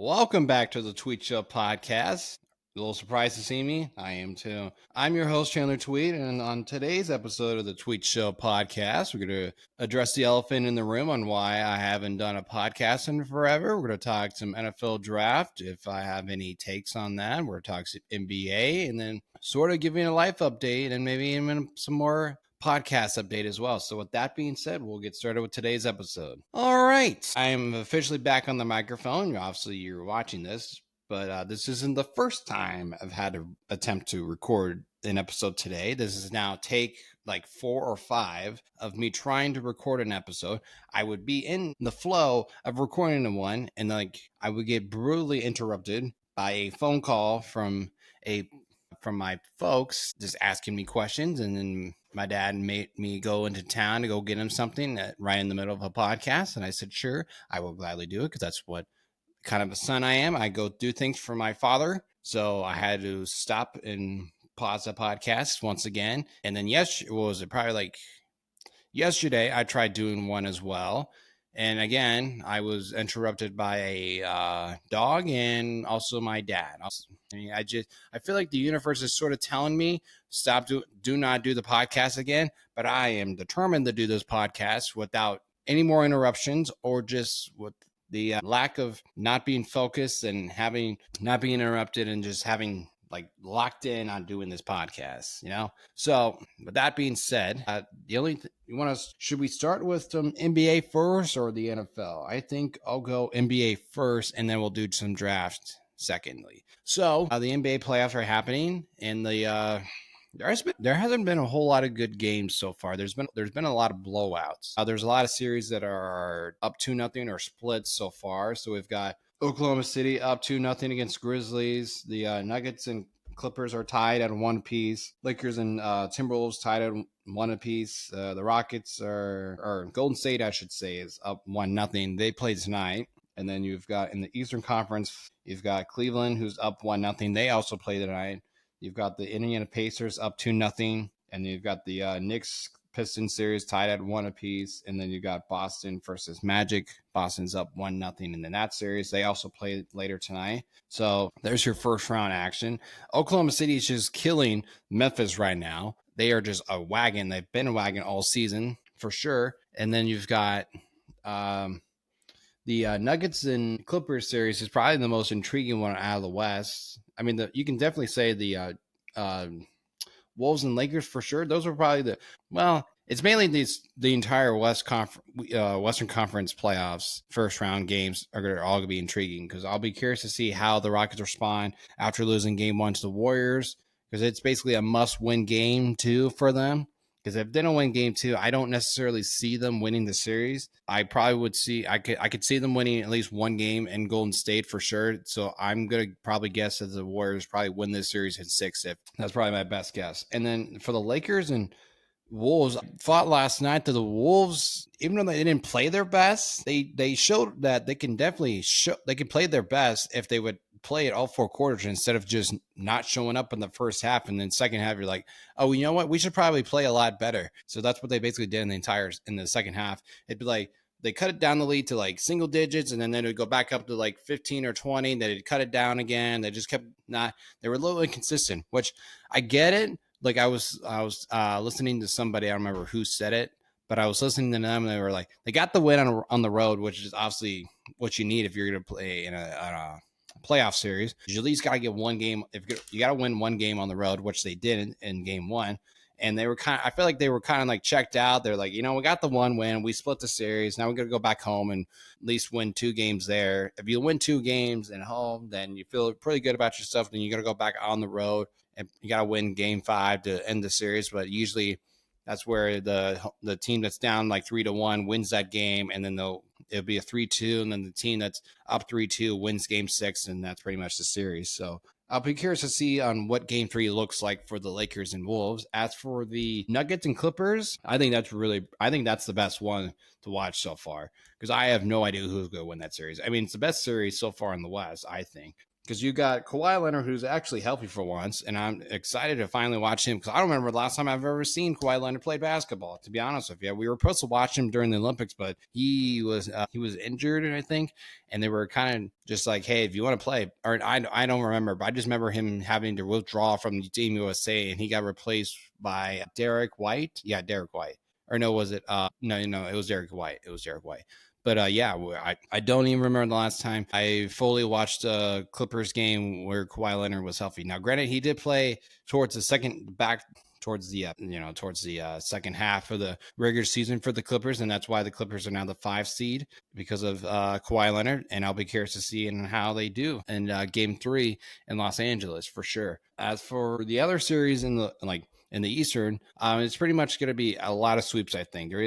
Welcome back to the Tweet Show Podcast. A little surprised to see me? I am too. I'm your host, Chanler Tweet, and on today's episode of the Tweet Show Podcast, we're going to address the elephant in the room on why I haven't done a podcast in forever. We're going to talk some NFL draft, if I have any takes on that. We're going to talk some NBA, and then sort of giving a life update and maybe even some more podcast update as well. So with that being said, we'll get started with today's episode. All right. I'm officially back on the microphone. Obviously, you're watching this, but this isn't the first time I've had to attempt to record an episode today. This is now take like 4 or 5 of me trying to record an episode. I would be in the flow of recording one, and I would get brutally interrupted by a phone call from my folks just asking me questions, and then my dad made me go into town to go get him something right in the middle of a podcast. And I said, sure, I will gladly do it because that's what kind of a son I am. I go do things for my father. So I had to stop and pause the podcast once again. And then yesterday, I tried doing one as well. And again, I was interrupted by a dog and also my dad. I feel like the universe is sort of telling me, do not do the podcast again. But I am determined to do this podcast without any more interruptions, or just with the lack of not being focused and not being interrupted, and just having locked in on doing this podcast, So with that being said, should we start with some NBA first or the NFL? I think I'll go NBA first, and then we'll do some drafts secondly. So the NBA playoffs are happening, and there hasn't been a whole lot of good games so far. There's been a lot of blowouts. There's a lot of series that are up 2-0 or split so far. So we've got Oklahoma City up 2-0 against Grizzlies. The Nuggets and Clippers are tied at 1 apiece. Lakers and Timberwolves tied at 1 apiece. The Rockets or Golden State, I should say, is up 1-0. They play tonight. And then you've got in the Eastern Conference, you've got Cleveland, who's up 1-0. They also play tonight. You've got the Indiana Pacers up 2-0. And you've got the Knicks Pistons series tied at 1 apiece, and then you got Boston versus Magic. Boston's up 1-0 in that series. They also play later tonight. So there's your first round action. Oklahoma City is just killing Memphis right now. They are just a wagon. They've been a wagon all season for sure. And then you've got the Nuggets and Clippers series is probably the most intriguing one out of the West. I mean, you can definitely say the Wolves and Lakers for sure. Those are probably it's mainly the entire Western Conference playoffs first round games are all going to be intriguing, because I'll be curious to see how the Rockets respond after losing game 1 to the Warriors, because it's basically a must win game 2 for them. Because if they don't win game 2, I don't necessarily see them winning the series. I could see them winning at least one game in Golden State for sure. So I'm going to probably guess that the Warriors probably win this series in 6. That's probably my best guess. And then for the Lakers and Wolves, fought last night to the Wolves. Even though they didn't play their best, they showed that they can definitely they can play their best if they would play it all 4 quarters instead of just not showing up in the first half, and then second half you're like, oh, you know what, we should probably play a lot better. So that's what they basically did in the second half. It'd be like they cut it down the lead to single digits, and then it would go back up to 15 or 20. They'd cut it down again. They just kept they were a little inconsistent, which I get it. I was listening to somebody, I don't remember who said it, but I was listening to them, and they were like, they got the win on the road, which is obviously what you need if you're going to play in a playoff series. You at least got to get one game. If you got to win one game on the road, which they did in game 1. And I feel like they were kind of checked out. They're like, we got the 1 win. We split the series. Now we're going to go back home and at least win 2 games there. If you win 2 games at home, then you feel pretty good about yourself. Then you're going to go back on the road, and you got to win game 5 to end the series. But usually that's where the team that's down 3-1 wins that game, and then it'll be a 3-2, and then the team that's up 3-2 wins game 6, and that's pretty much the series. So I'll be curious to see on what game 3 looks like for the Lakers and Wolves. As for the Nuggets and Clippers, I think that's the best one to watch so far, because I have no idea who's going to win that series. I mean, it's the best series so far in the West, I think. because you got Kawhi Leonard, who's actually healthy for once, and I'm excited to finally watch him because I don't remember the last time I've ever seen Kawhi Leonard play basketball. To be honest with you, we were supposed to watch him during the Olympics, but he was injured, I think, and they were kind of just like, "Hey, if you want to play," or I don't remember, but I just remember him having to withdraw from the Team USA, and he got replaced by Derek White. Yeah, Derek White. Or no, was it? No, it was Derek White. It was Derek White. But yeah, I don't even remember the last time I fully watched a Clippers game where Kawhi Leonard was healthy. Now, granted, he did play towards the second back towards the second half of the regular season for the Clippers, and that's why the Clippers are now the 5 seed because of Kawhi Leonard. And I'll be curious to see in how they do in Game 3 in Los Angeles for sure. As for the other series in the Eastern, it's pretty much going to be a lot of sweeps, I think. There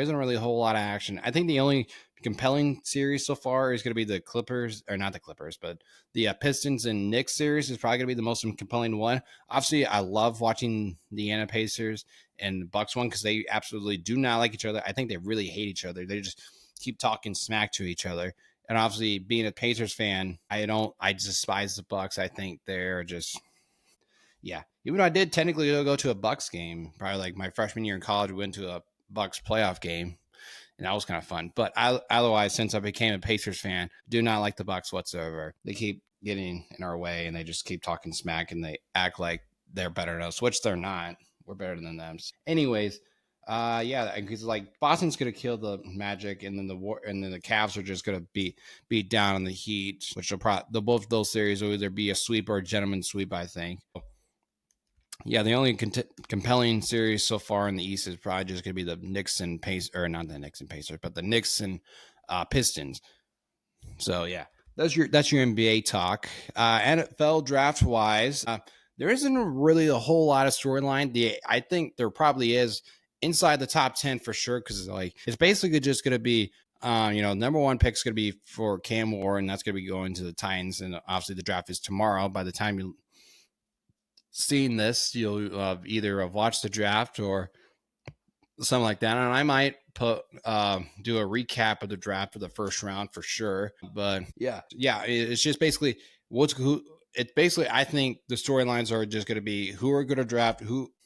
isn't really a whole lot of action. I think the only compelling series so far is going to be the Clippers, or not the Clippers, but the Pistons and Knicks series is probably going to be the most compelling one. Obviously, I love watching the Indiana Pacers and Bucks one because they absolutely do not like each other. I think they really hate each other. They just keep talking smack to each other. And obviously, being a Pacers fan, I despise the Bucks. I think they're just, yeah. Even though I did technically go to a Bucks game, probably like my freshman year in college, we went to a Bucks playoff game, and that was kind of fun. But otherwise, since I became a Pacers fan, do not like the Bucks whatsoever. They keep getting in our way, and they just keep talking smack, and they act like they're better than us, which they're not. We're better than them. Anyways, yeah, because like Boston's gonna kill the Magic, and then the Cavs are just gonna beat down on the Heat, which will both of those series will either be a sweep or a gentleman's sweep, I think. Yeah, the only compelling series so far in the East is probably just going to be the Knicks and Pacers, or not the Knicks and Pacers, but the Knicks and Pistons. So yeah, that's your NBA talk. NFL draft wise, there isn't really a whole lot of storyline. I think there probably is inside the top 10 for sure, because like it's basically just going to be number one pick is going to be for Cam Warren, and that's going to be going to the Titans, and obviously the draft is tomorrow. By the time you seen this, you'll either have watched the draft or something like that. And I might do a recap of the draft for the first round for sure. But yeah, it's just basically it's basically, I think the storylines are just going to be who are going to draft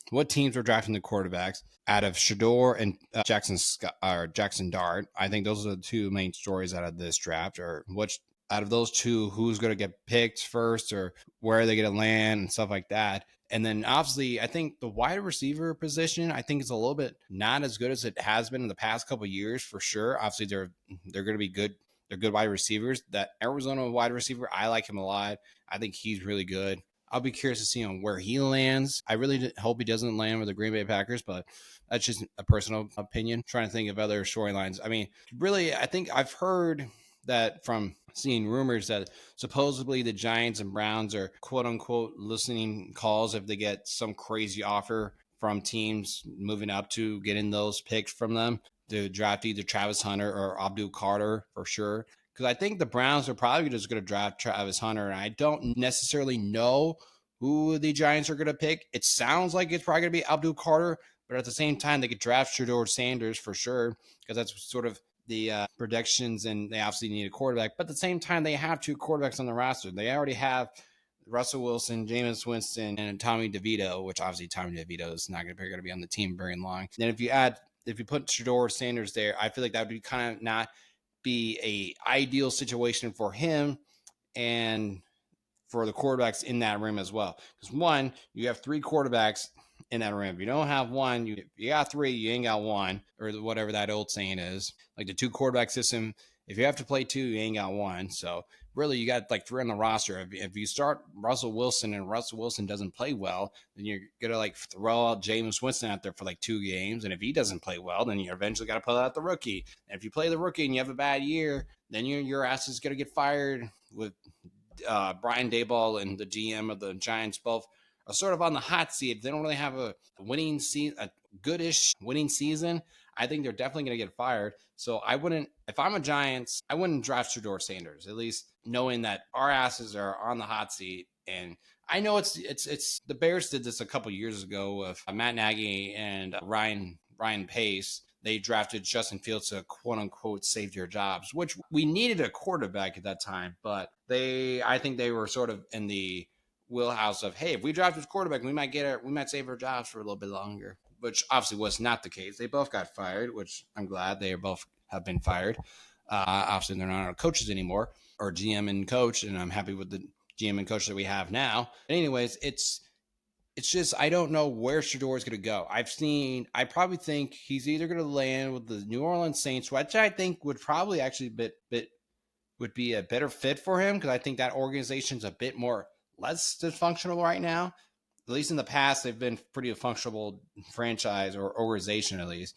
what teams are drafting the quarterbacks out of Shador and Jackson Dart. I think those are the two main stories out of this draft, or which out of those two, who's going to get picked first, or where are they going to land and stuff like that. And then obviously, I think the wide receiver position, I think is a little bit not as good as it has been in the past couple of years for sure. Obviously, they're going to be good. They're good wide receivers. That Arizona wide receiver, I like him a lot. I think he's really good. I'll be curious to see on where he lands. I really hope he doesn't land with the Green Bay Packers, but that's just a personal opinion. I'm trying to think of other storylines. I mean, really, I think I've heard that from seeing rumors that supposedly the Giants and Browns are quote unquote listening calls if they get some crazy offer from teams moving up to getting those picks from them to draft either Travis Hunter or Abdul Carter for sure. Because I think the Browns are probably just going to draft Travis Hunter, and I don't necessarily know who the Giants are going to pick. It sounds like it's probably going to be Abdul Carter, but at the same time, they could draft Shador Sanders for sure, because that's sort of the predictions, and they obviously need a quarterback. But at the same time, they have two quarterbacks on the roster. They already have Russell Wilson, Jameis Winston, and Tommy DeVito, which obviously Tommy DeVito is not going to be on the team very long. Then if you put Shador Sanders there, I feel like that would be kind of not be a ideal situation for him and for the quarterbacks in that room as well. Because one, you have three quarterbacks in that room. If you don't have one, you got three, you ain't got one, or whatever that old saying is. Like the two quarterback system, if you have to play two, you ain't got one. So really, you got like three on the roster. If you start Russell Wilson and Russell Wilson doesn't play well, then you're gonna like throw out Jameis Winston out there for like 2 games. And if he doesn't play well, then you eventually got to pull out the rookie. And if you play the rookie and you have a bad year, then your ass is gonna get fired. With Brian Daboll and the GM of the Giants both are sort of on the hot seat. They don't really have a winning season, a goodish winning season. I think they're definitely going to get fired. So I wouldn't, if I'm a Giants, I wouldn't draft Shador Sanders, at least knowing that our asses are on the hot seat. And I know it's the Bears did this a couple years ago with Matt Nagy and Ryan Pace. They drafted Justin Fields to quote unquote save their jobs, which we needed a quarterback at that time. But I think they were sort of in the wheelhouse of, hey, if we draft this quarterback, we might save our jobs for a little bit longer, which obviously was not the case. They both got fired, which I'm glad they both have been fired. Obviously, they're not our coaches anymore, or GM and coach, and I'm happy with the GM and coach that we have now. But anyways, it's just I don't know where Shador is going to go. I probably think he's either going to land with the New Orleans Saints, which I think would probably actually would be a better fit for him, because I think that organization's a bit more less dysfunctional right now. At least in the past, they've been pretty functional franchise or organization at least.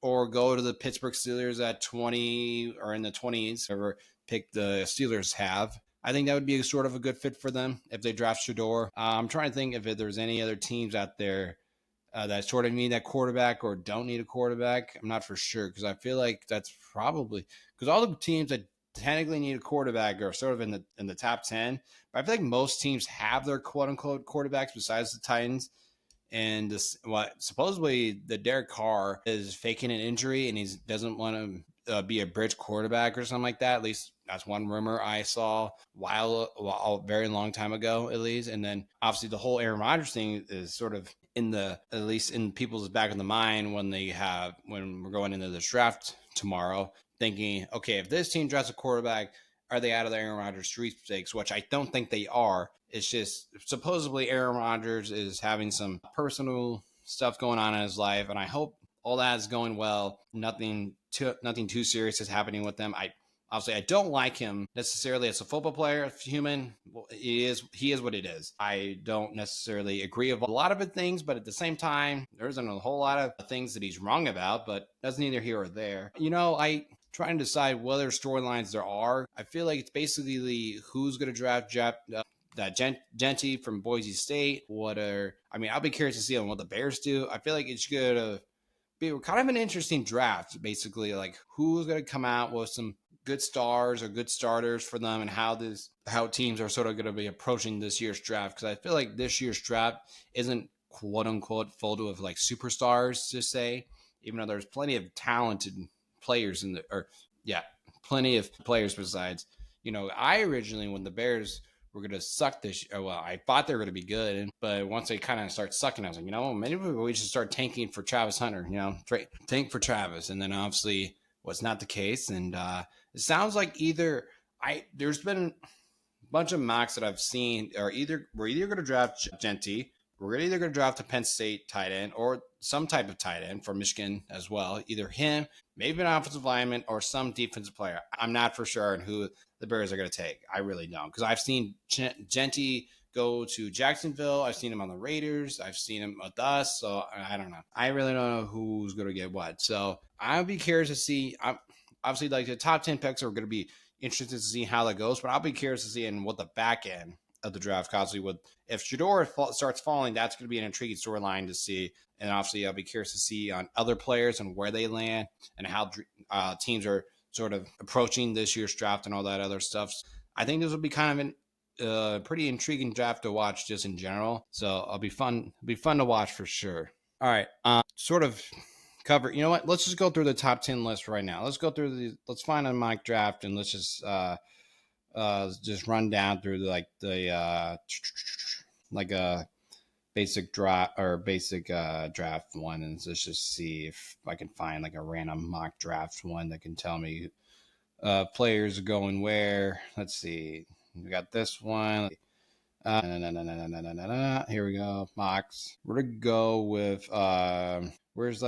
Or go to the Pittsburgh Steelers at 20 or in the 20s, whatever pick the Steelers have. I think that would be sort of a good fit for them if they draft Shador. I'm trying to think if there's any other teams out there that sort of need that quarterback or don't need a quarterback. I'm not for sure, because I feel like that's probably because all the teams that technically need a quarterback are sort of in the top 10. But I feel like most teams have their quote unquote quarterbacks besides the Titans. And supposedly the Derek Carr is faking an injury and he doesn't want to be a bridge quarterback or something like that. At least that's one rumor I saw a very long time ago, at least. And then obviously the whole Aaron Rodgers thing is sort of at least in people's back of the mind when we're going into this draft tomorrow, thinking, okay, if this team drafts a quarterback, are they out of the Aaron Rodgers sweepstakes? Which I don't think they are. It's just supposedly Aaron Rodgers is having some personal stuff going on in his life, and I hope all that is going well. Nothing too serious is happening with them. I don't like him necessarily as a football player, as a human. Well, he is what it is. I don't necessarily agree with a lot of things, but at the same time, there isn't a whole lot of things that he's wrong about, but that's neither here or there. I trying to decide what other storylines there are. I feel like it's basically who's going to draft that Genty from Boise State. I'll be curious to see on what the Bears do. I feel like it's going to be kind of an interesting draft, basically, like who's going to come out with some good stars or good starters for them, and how teams are sort of going to be approaching this year's draft. Because I feel like this year's draft isn't quote unquote full of like superstars to say, even though there's plenty of talented players plenty of players besides. I originally, when the Bears were going to suck this year, well, I thought they were going to be good, but once they kind of start sucking, I was like, maybe we should start tanking for Travis Hunter, tank for Travis. And then obviously was not the case. And it sounds like there's been a bunch of mocks that I've seen are we're either going to draft Genty, we're either going to draft a Penn State tight end or some type of tight end for Michigan as well. Either him, maybe an offensive lineman, or some defensive player. I'm not for sure on who the Bears are going to take. I really don't, because I've seen Genty go to Jacksonville. I've seen him on the Raiders. I've seen him with us. So I don't know. I really don't know who's going to get what. So I'll be curious to see. Obviously, like the top 10 picks are going to be interested to see how that goes, but I'll be curious to see in what the back end of the draft, obviously, if Shador starts falling, that's going to be an intriguing storyline to see. And obviously, I'll be curious to see on other players and where they land and how teams are sort of approaching this year's draft and all that other stuff. I think this will be kind of a pretty intriguing draft to watch just in general. So it'll be fun to watch for sure. All right. Sort of cover, you know what? Let's just go through the top 10 list right now. Let's find a mock draft and let's just run down through like a basic draft or basic draft one, and let's just see if I can find like a random mock draft one that can tell me players going where. Let's see, we got this one. Here we go, mocks. We're gonna go with here's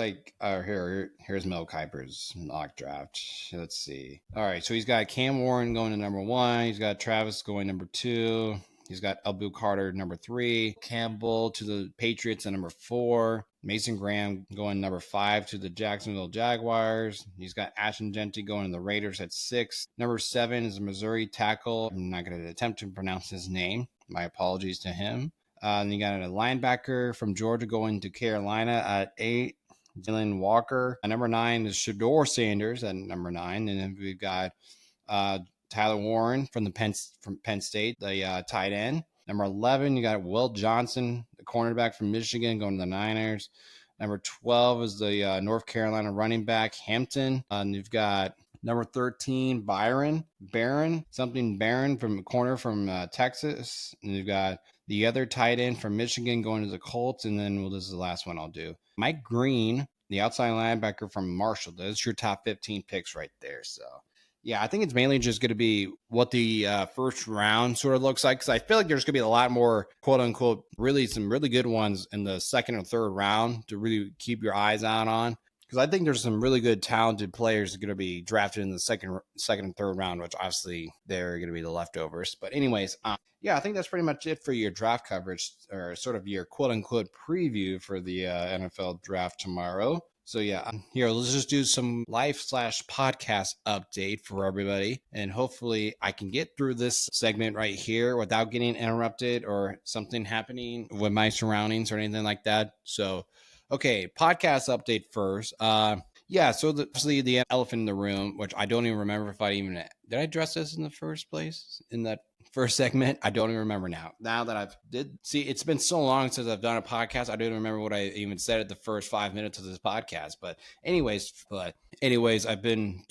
Mel Kiper's mock draft. Let's see. All right, so he's got Cam Warren going to number 1. He's got Travis going number 2. He's got Abu Carter number 3. Campbell to the Patriots at number 4. Mason Graham going number 5 to the Jacksonville Jaguars. He's got Ashton Genty going to the Raiders at 6. Number 7 is a Missouri tackle. I'm not going to attempt to pronounce his name. My apologies to him. And you got a linebacker from Georgia going to Carolina at 8. Dylan Walker. At number 9 is Shador Sanders at number 9. And then we've got Tyler Warren from Penn State, the tight end. Number 11, you got Will Johnson, the cornerback from Michigan, going to the Niners. Number 12 is the North Carolina running back, Hampton. And you've got Number 13, something Barron from corner from Texas. And you've got the other tight end from Michigan going to the Colts. And then, well, this is the last one I'll do. Mike Green, the outside linebacker from Marshall. That's your top 15 picks right there. So, yeah, I think it's mainly just going to be what the first round sort of looks like, because I feel like there's going to be a lot more, quote unquote, really some really good ones in the second or third round to really keep your eyes out on. Because I think there's some really good, talented players that are going to be drafted in the second and third round, which obviously they're going to be the leftovers. But anyways, yeah, I think that's pretty much it for your draft coverage, or sort of your quote unquote preview for the NFL draft tomorrow. So yeah, here, let's just do some live/podcast update for everybody. And hopefully I can get through this segment right here without getting interrupted or something happening with my surroundings or anything like that. So, okay, podcast update first. Yeah, so obviously the elephant in the room, which I don't even remember if I even, did I address this in the first place in that first segment? I don't even remember now. Now that I've it's been so long since I've done a podcast, I don't even remember what I even said at the first 5 minutes of this podcast. But anyways, I've been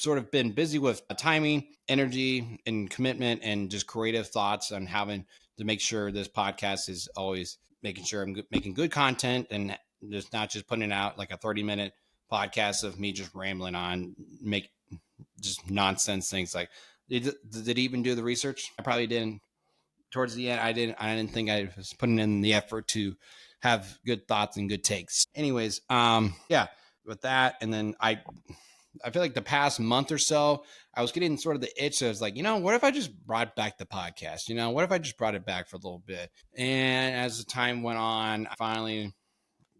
busy with timing, energy, and commitment, and just creative thoughts on having to make sure this podcast is always making sure I'm making good content and just not just putting out like a 30-minute podcast of me just rambling on, make just nonsense things. Like, did he even do the research? I probably didn't. Towards the end, I didn't think I was putting in the effort to have good thoughts and good takes. Anyways, yeah, with that, and then I feel like the past month or so, I was getting sort of the itch. So I was like, what if I just brought back the podcast? What if I just brought it back for a little bit? And as the time went on, I finally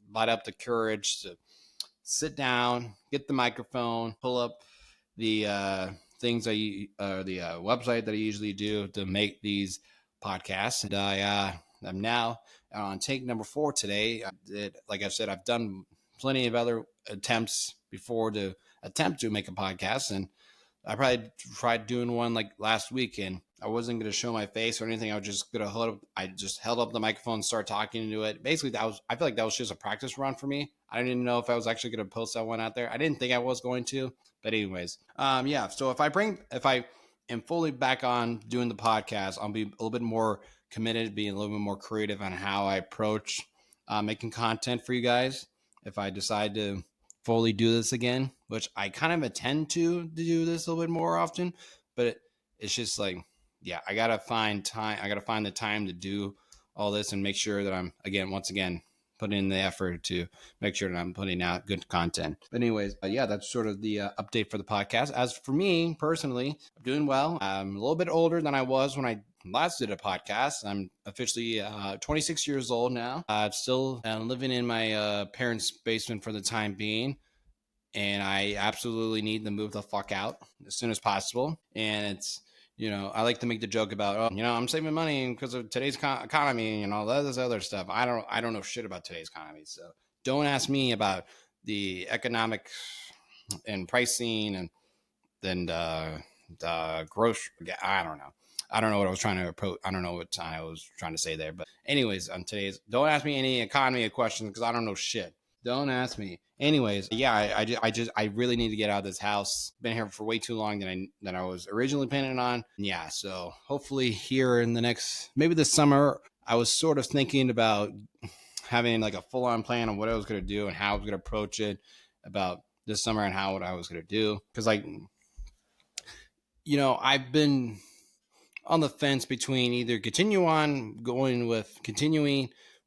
brought up the courage to sit down, get the microphone, pull up the things the website that I usually do to make these podcasts. And I'm now on take number 4 today. Like I said, I've done plenty of other attempts before to attempt to make a podcast, and I probably tried doing one like last week, and I wasn't going to show my face or anything. I was just going to I just held up the microphone and started talking into it. Basically, I feel like that was just a practice run for me. I didn't know if I was actually going to post that one out there. I didn't think I was going to, but anyways, yeah. So if I am fully back on doing the podcast, I'll be a little bit more committed, being a little bit more creative on how I approach making content for you guys. If I decide to fully do this again, which I kind of intend to do this a little bit more often, but it's just like, yeah, I gotta find time. I gotta find the time to do all this and make sure that I'm once again putting in the effort to make sure that I'm putting out good content. But anyways, yeah, that's sort of the update for the podcast. As for me personally, I'm doing well. I'm a little bit older than I was when I last did a podcast. I'm officially 26 years old now. I'm still living in my parents' basement for the time being, and I absolutely need to move the fuck out as soon as possible. And it's, I like to make the joke about, I'm saving money because of today's economy and all this other stuff. I don't know shit about today's economy, so don't ask me about the economic and pricing and then the grocery. I don't know. I don't know what I was trying to approach. I don't know what I was trying to say there. But anyways, on today's, don't ask me any economy questions because I don't know shit. Don't ask me. Anyways, yeah, I really need to get out of this house. Been here for way too long than I was originally planning on. Yeah, so hopefully here in the next, maybe this summer, I was sort of thinking about having like a full-on plan on what I was going to do and how I was going to approach it about this summer and what I was going to do. Because I've been on the fence between either continuing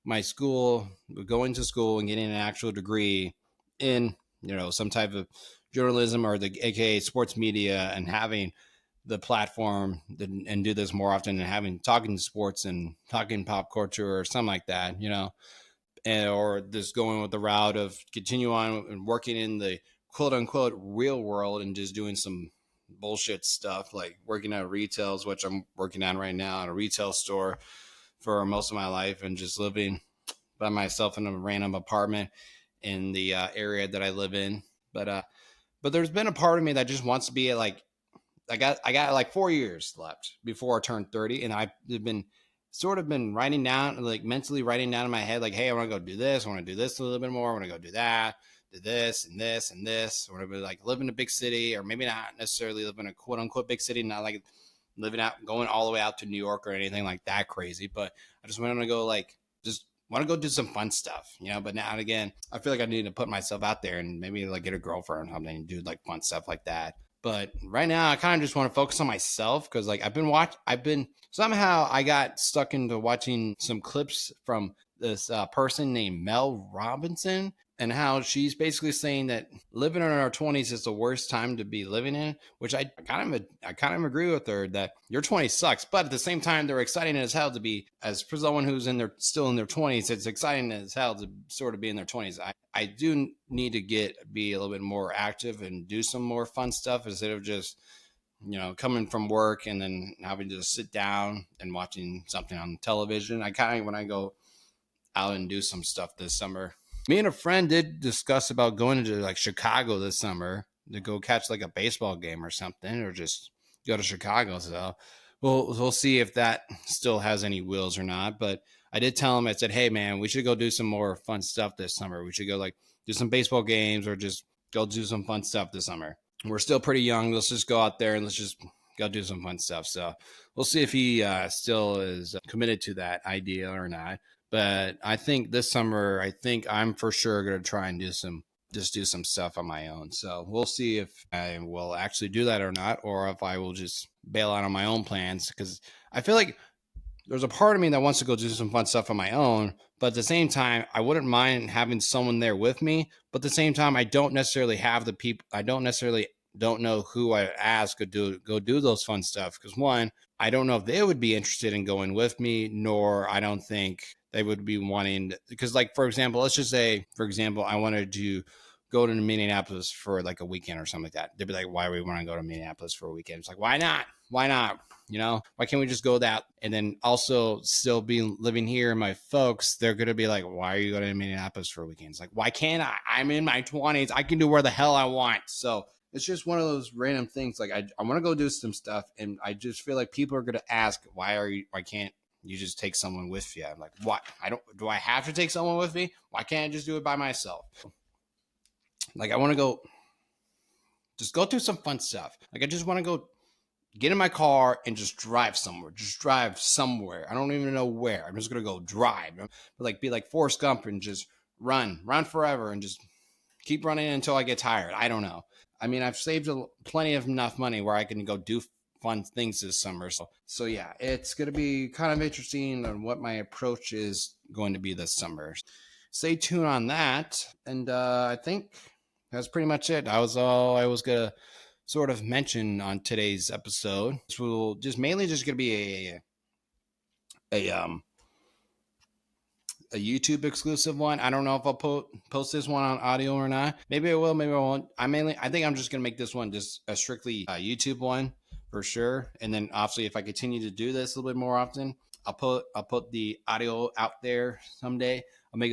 my school, going to school and getting an actual degree in, some type of journalism or the AKA sports media, and having the platform and do this more often and talking sports and talking pop culture or something like that, or just going with the route of continue on and working in the quote unquote real world and just doing some bullshit stuff like working at retails, which I'm working on right now at a retail store for most of my life, and just living by myself in a random apartment in the area that I live in. But there's been a part of me that just wants to be like, I got like 4 years left before I turn 30, and I've been writing down, like mentally writing down in my head, like, hey, I want to go do this. I want to do this a little bit more. I want to go do that. to this and this and this, or like live in a big city, or maybe not necessarily live in a quote unquote big city, not like living out, going all the way out to New York or anything like that crazy. But I just want to go just want to go do some fun stuff, But now and again, I feel like I need to put myself out there and maybe like get a girlfriend or something and do like fun stuff like that. But right now, I kind of just want to focus on myself because like somehow I got stuck into watching some clips from this person named Mel Robinson, and how she's basically saying that living in our 20s is the worst time to be living in, which I kind of agree with her, that your 20s sucks, but at the same time they're exciting as hell to be, as for someone who's still in their 20s, it's exciting as hell to sort of be in their 20s. I do need to be a little bit more active and do some more fun stuff instead of just coming from work and then having to just sit down and watching something on television. I kind of, when I go out and do some stuff this summer, me and a friend did discuss about going to like Chicago this summer to go catch like a baseball game or something, or just go to Chicago. So we'll see if that still has any wheels or not. But I did tell him, I said, hey man, we should go do some more fun stuff this summer. We should go like do some baseball games or just go do some fun stuff this summer. We're still pretty young. Let's just go out there and let's just go do some fun stuff. So we'll see if he still is committed to that idea or not. But I think this summer, I'm for sure going to try and do some stuff on my own. So we'll see if I will actually do that or not, or if I will just bail out on my own plans. Because I feel like there's a part of me that wants to go do some fun stuff on my own. But at the same time, I wouldn't mind having someone there with me. But at the same time, I don't necessarily have the people. I don't know who I ask to go do those fun stuff. Because one, I don't know if they would be interested in going with me, nor I don't think they would be wanting, because like, for example, let's just say, I wanted to go to Minneapolis for like a weekend or something like that. They'd be like, why do we want to go to Minneapolis for a weekend? It's like, why not? Why can't we just go that? And then also still be living here, my folks, they're going to be like, why are you going to Minneapolis for a weekend? It's like, why can't I? I'm in my 20s. I can do where the hell I want. So it's just one of those random things. Like I want to go do some stuff. And I just feel like people are going to ask, why can't you just take someone with you? I'm like, what? Do I have to take someone with me? Why can't I just do it by myself? Like, I want to go do some fun stuff. Like, I just want to go get in my car and just drive somewhere. I don't even know where. I'm just going to go drive. But like, be like Forrest Gump and just run forever and just keep running until I get tired. I don't know. I mean, I've saved plenty of enough money where I can go do fun things this summer. So yeah, it's going to be kind of interesting on what my approach is going to be this summer. Stay tuned on that. And I think that's pretty much it. That was all I was going to sort of mention on today's episode. This will just mainly just going to be a YouTube exclusive one. I don't know if I'll post this one on audio or not. Maybe I will, maybe I won't. I think I'm just going to make this one just a strictly YouTube one for sure. And then obviously if I continue to do this a little bit more often, I'll put the audio out there someday. I'll make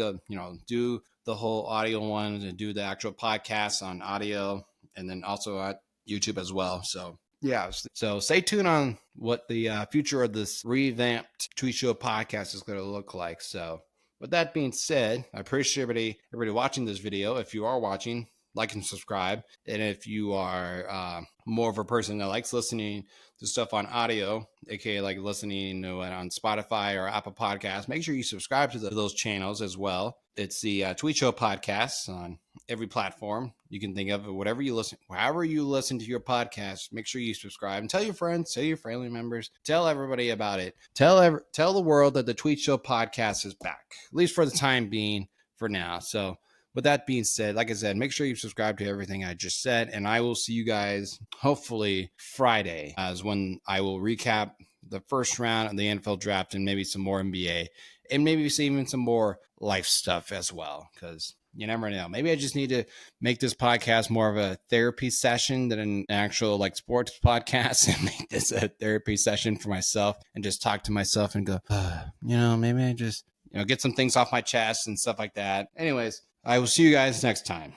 do the whole audio one and do the actual podcast on audio, and then also at YouTube as well. So yeah, so stay tuned on what the future of this revamped Tweet Show podcast is going to look like. So with that being said, I appreciate everybody watching this video. If you are watching, like and subscribe. And if you are more of a person that likes listening to stuff on audio, aka like listening to it on Spotify or Apple Podcasts, make sure you subscribe to those channels as well. It's the Tweet Show Podcast on every platform you can think of. However you listen to your podcast, make sure you subscribe and tell your friends, tell your family members, tell everybody about it. Tell the world that the Tweet Show Podcast is back, at least for the time being, for now. So with that being said, like I said, make sure you subscribe to everything I just said, and I will see you guys hopefully Friday as when I will recap the first round of the NFL draft and maybe some more NBA and maybe even some more life stuff as well, because you never know. Maybe I just need to make this podcast more of a therapy session than an actual like sports podcast, and make this a therapy session for myself and just talk to myself and go, maybe I just, get some things off my chest and stuff like that. Anyways, I will see you guys next time.